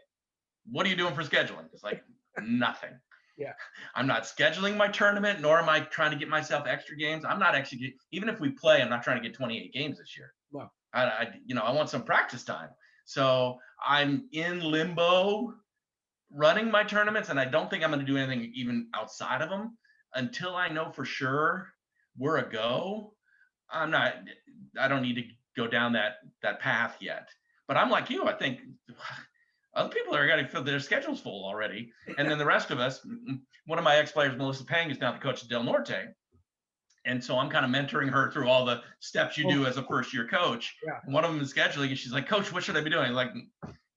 what are you doing for scheduling? It's like, nothing. Yeah. I'm not scheduling my tournament, nor am I trying to get myself extra games. I'm not actually, even if we play, I'm not trying to get 28 games this year. Wow. I want some practice time. So I'm in limbo running my tournaments, and I don't think I'm going to do anything even outside of them until I know for sure we're a go. I don't need to go down that path yet. But I'm like you, I think other people are going to feel their schedules full already. And then the rest of us, one of my ex-players, Melissa Pang, is now the coach of Del Norte. And so I'm kind of mentoring her through all the steps you do as a first-year coach. Yeah. And one of them is scheduling. And she's like, Coach, what should I be doing? I'm like,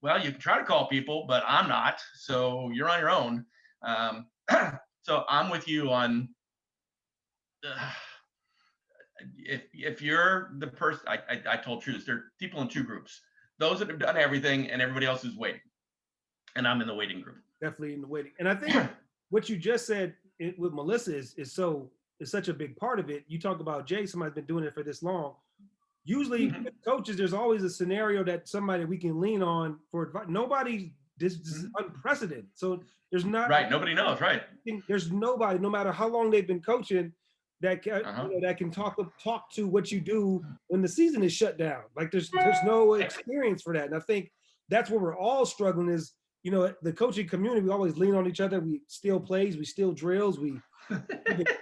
well, you can try to call people, but I'm not. So you're on your own. So I'm with you on if you're the person, I told Truth, there are people in 2 groups. Those that have done everything and everybody else who's waiting. And I'm in the waiting group. Definitely in the waiting. And I think what you just said with Melissa is such a big part of it. You talk about Jay, somebody's been doing it for this long. Usually with coaches, there's always a scenario that somebody we can lean on for advice. This is unprecedented. So there's not. Right. Nobody knows. Right. There's nobody, no matter how long they've been coaching, that can, that can talk to what you do when the season is shut down. Like there's no experience for that. And I think that's where we're all struggling is, the coaching community, we always lean on each other. We steal plays, we steal drills, we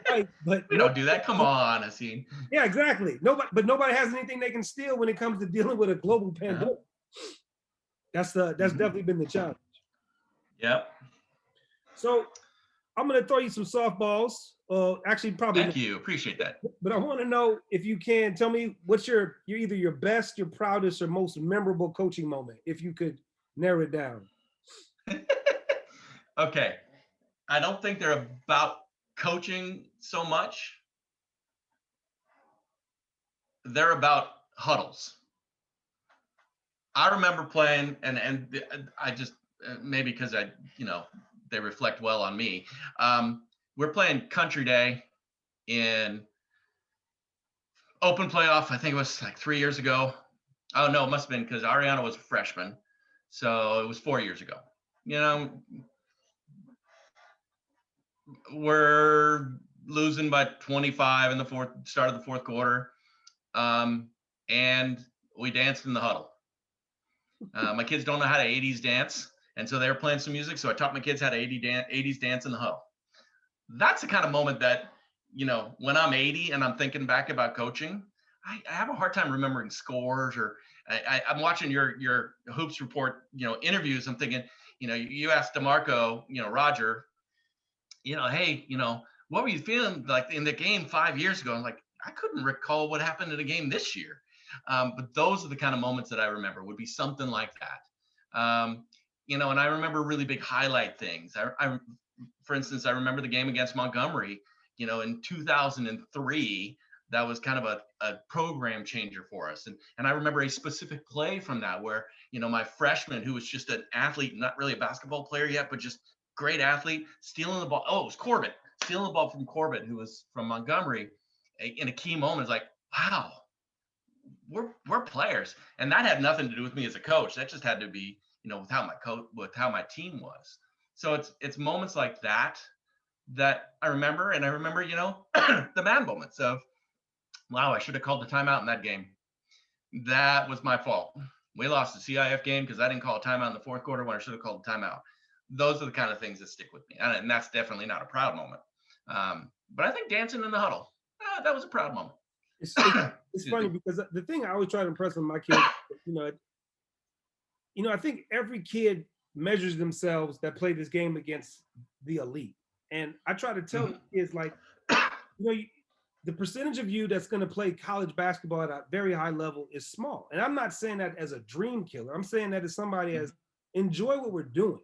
fight, but we don't do that. Come on, Asim. Yeah, exactly. Nobody has anything they can steal when it comes to dealing with a global pandemic. That's definitely been the challenge. Yep. So I'm gonna throw you some softballs. Actually, probably. Thank you. Appreciate that. But I want to know if you can tell me what's your either your best, your proudest, or most memorable coaching moment, if you could narrow it down. Okay. I don't think they're about coaching so much. They're about huddles. I remember playing, and I just maybe because they reflect well on me. We're playing Country Day in open playoff. I think it was like 3 years ago. Oh no, it must have been because Ariana was a freshman, so it was 4 years ago. We're losing by 25 in the start of the fourth quarter, and we danced in the huddle. My kids don't know how to 80s dance, and so they were playing some music, so I taught my kids how to 80s dance in the huddle. That's the kind of moment that, when I'm 80 and I'm thinking back about coaching, I have a hard time remembering scores, or I'm watching your Hoops Report, interviews. I'm thinking, you asked DeMarco, Roger, hey, what were you feeling like in the game 5 years ago? I'm like, I couldn't recall what happened in the game this year. But those are the kind of moments that I remember, would be something like that. And I remember really big highlight things. For instance, I remember the game against Montgomery, in 2003. That was kind of a program changer for us. And I remember a specific play from that where, my freshman, who was just an athlete, not really a basketball player yet, but just great athlete, stealing the ball. Oh, it was Corbett, stealing the ball from Corbett, who was from Montgomery, in a key moment. It's like, wow, we're players. And that had nothing to do with me as a coach. That just had to be, with how my team was. So it's moments like that I remember. And I remember, the man moments of, wow, I should have called the timeout in that game. That was my fault. We lost the CIF game because I didn't call a timeout in the fourth quarter when I should have called a timeout. Those are the kind of things that stick with me. And that's definitely not a proud moment. But I think dancing in the huddle, that was a proud moment. It's funny because the thing I always try to impress on my kids, I think every kid measures themselves that play this game against the elite. And I try to tell kids, like, the percentage of you that's going to play college basketball at a very high level is small. And I'm not saying that as a dream killer. I'm saying that as somebody as enjoy what we're doing.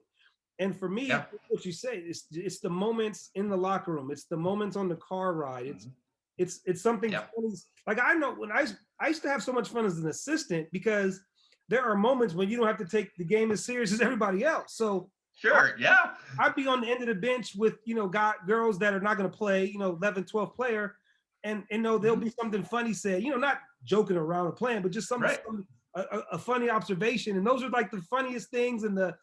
And for me, what you say, it's the moments in the locker room. It's the moments on the car ride. It's something funny. Like, I know when I used to have so much fun as an assistant because there are moments when you don't have to take the game as serious as everybody else. So sure, I'd be on the end of the bench with, girls that are not going to play, 11, 12 player. And there'll be something funny said, not joking around or playing, but just something, a funny observation. And those are like the funniest things, and the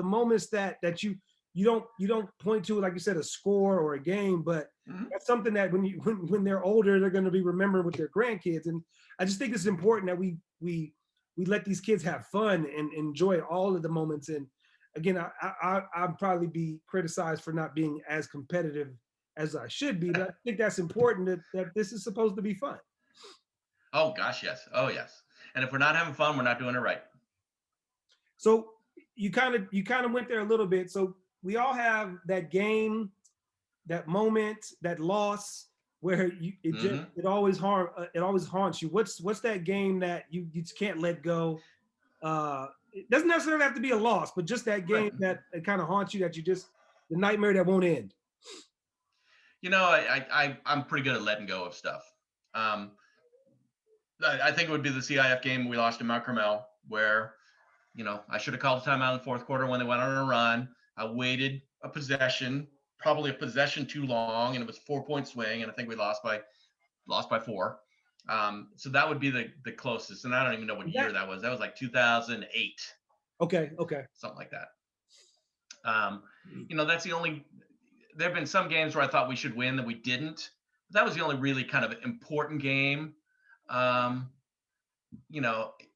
moments that you don't point to, like you said, a score or a game, but that's something that when they're older, they're going to be remembering with their grandkids. And I just think it's important that we let these kids have fun and enjoy all of the moments. And again, I'd probably be criticized for not being as competitive as I should be, but I think that's important that this is supposed to be fun. Oh gosh, yes. Oh yes. And if we're not having fun, we're not doing it right. So you kind of went there a little bit. So we all have that game, that moment, that loss where it always haunts you. What's that game that you just can't let go? It doesn't necessarily have to be a loss, but just that game that it kind of haunts you, that the nightmare that won't end. I'm pretty good at letting go of stuff. I think it would be the CIF game we lost to Mount Carmel, where, I should have called a timeout in the fourth quarter when they went on a run. I waited probably a possession too long, and it was 4-point swing, and I think we lost by 4. So that would be the closest, and I don't even know what year that was. That was like 2008. Okay. Something like that. That's the only. There have been some games where I thought we should win that we didn't. But that was the only really kind of important game.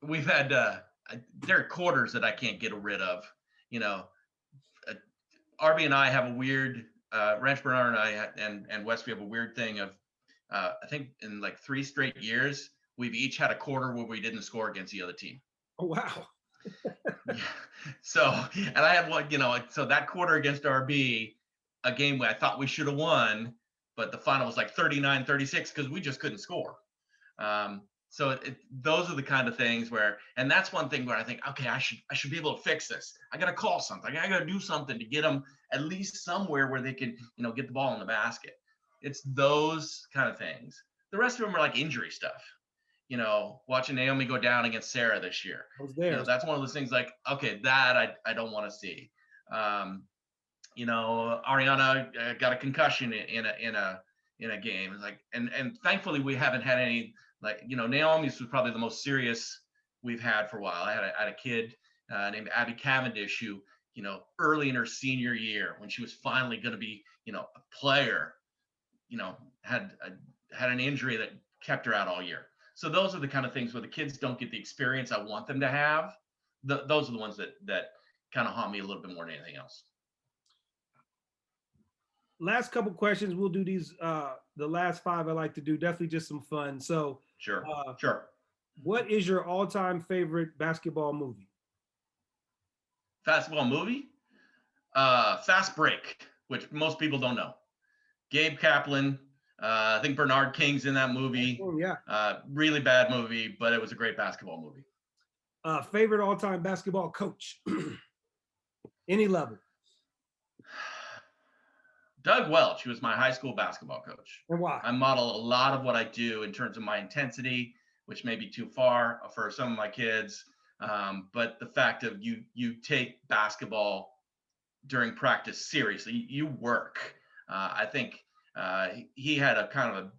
We've had there are quarters that I can't get rid of. RB and I have a weird Ranch Bernard and I and Westby have a weird thing of I think in like 3 straight years we've each had a quarter where we didn't score against the other team. Oh wow. So, and I had one, so that quarter against RB, a game where I thought we should have won, but the final was like 39-36 because we just couldn't score. So those are the kind of things where, and that's one thing where I think, okay, I should be able to fix this. I got to call something. I got to do something to get them at least somewhere where they can, get the ball in the basket. It's those kind of things. The rest of them are like injury stuff. Watching Naomi go down against Sarah this year. I was there. That's one of those things like, okay, that I don't want to see. Ariana got a concussion in a game. Like, and thankfully we haven't had any, like, Naomi's was probably the most serious we've had for a while. I had a kid named Abby Cavendish who, early in her senior year, when she was finally going to be, a player, had an injury that kept her out all year. So those are the kind of things where the kids don't get the experience I want them to have. Those are the ones that kind of haunt me a little bit more than anything else. Last couple questions. We'll do these. The last 5 I like to do. Definitely just some fun. So Sure. What is your all-time favorite basketball movie? Basketball movie? Fast Break, which most people don't know. Gabe Kaplan. I think Bernard King's in that movie. Oh, yeah. Really bad movie, but it was a great basketball movie. Favorite all-time basketball coach? Any level. Doug Welch, who was my high school basketball coach. And why? I model a lot of what I do in terms of my intensity, which may be too far for some of my kids. But the fact of you take basketball during practice seriously, you work. I think he had a kind of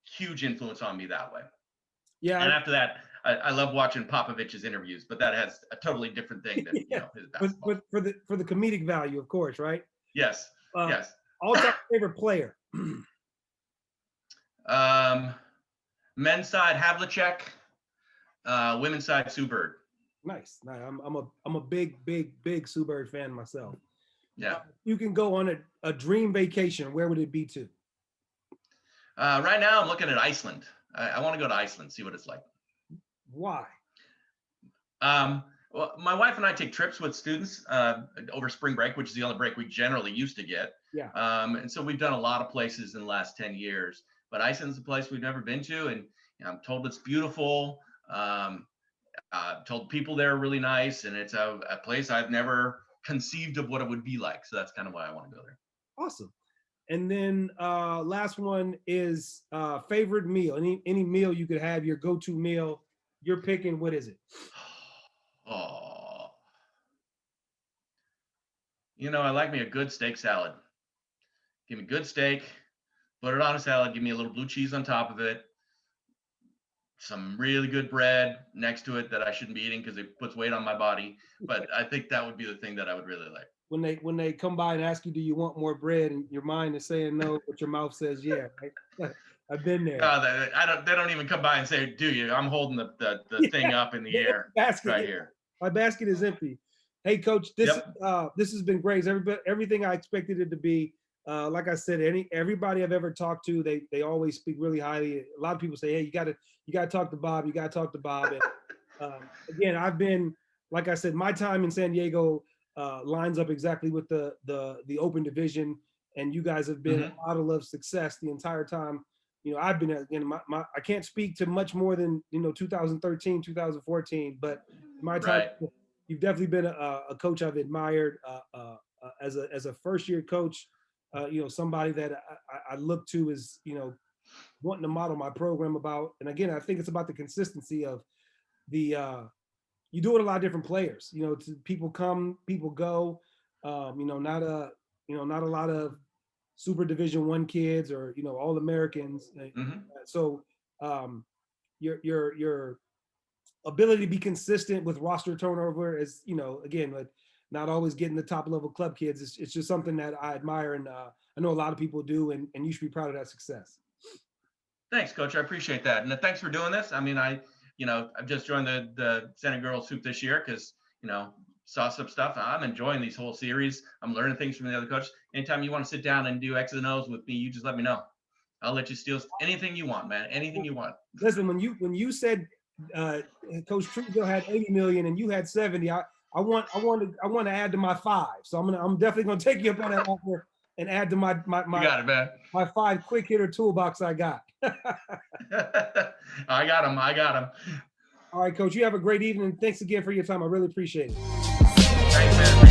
huge influence on me that way. Yeah. And after that, I love watching Popovich's interviews, but that has a totally different thing than his basketball. But for the comedic value, of course, right? Yes. Yes. All-time favorite player. Men's side Havlicek, women's side Sue Bird. Nice. I'm a big Sue Bird fan myself. Yeah. You can go on a dream vacation. Where would it be to? Right now I'm looking at Iceland. I want to go to Iceland, see what it's like. Why? Well, my wife and I take trips with students over spring break, which is the only break we generally used to get. Yeah. And so we've done a lot of places in the last 10 years, but Iceland's a place we've never been to. And I'm told it's beautiful. Told people there are really nice. And it's a place I've never conceived of what it would be like. So that's kind of why I want to go there. Awesome. And then last one is favorite meal. Any meal you could have, your go-to meal. You're picking, what is it? Oh, I like me a good steak salad. Give me good steak, put it on a salad, give me a little blue cheese on top of it, some really good bread next to it that I shouldn't be eating because it puts weight on my body. But I think that would be the thing that I would really like. When they come by and ask you, do you want more bread? And your mind is saying no, but your mouth says yeah. Right? I've been there. No, they don't even come by and say, do you? I'm holding the thing up in the air right here. My basket is empty. Hey, Coach, this has been great. Everything I expected it to be. Like I said, everybody I've ever talked to, they always speak really highly. A lot of people say, hey, you gotta talk to Bob. You gotta talk to Bob. And, again, I've been, like I said, my time in San Diego lines up exactly with the open division, and you guys have been a model of success the entire time. I've been, again, I can't speak to much more than 2013, 2014, but my time, you've definitely been a coach I've admired as a first year coach. Somebody that I look to as wanting to model my program about. And again, I think it's about the consistency of you do it a lot of different players. People come, people go. Not a lot of Super Division I kids or All Americans. So your ability to be consistent with roster turnover is again, like, not always getting the top level club kids. It's just something that I admire, and I know a lot of people do, and you should be proud of that success. Thanks, Coach. I appreciate that, and thanks for doing this. I mean, I've just joined the Santa Girls Hoop this year because saw some stuff. I'm enjoying these whole series. I'm learning things from the other coaches. Anytime you want to sit down and do X's and O's with me, you just let me know. I'll let you steal anything you want, man. Anything you want. Listen, when you said Coach Truesdale had 80 million and you had 70, I want to add to my 5. So I'm definitely gonna take you up on that offer. and add to my You got it, man. my 5 quick hitter toolbox I got. I got him. All right, Coach. You have a great evening. Thanks again for your time. I really appreciate it. Thanks, man.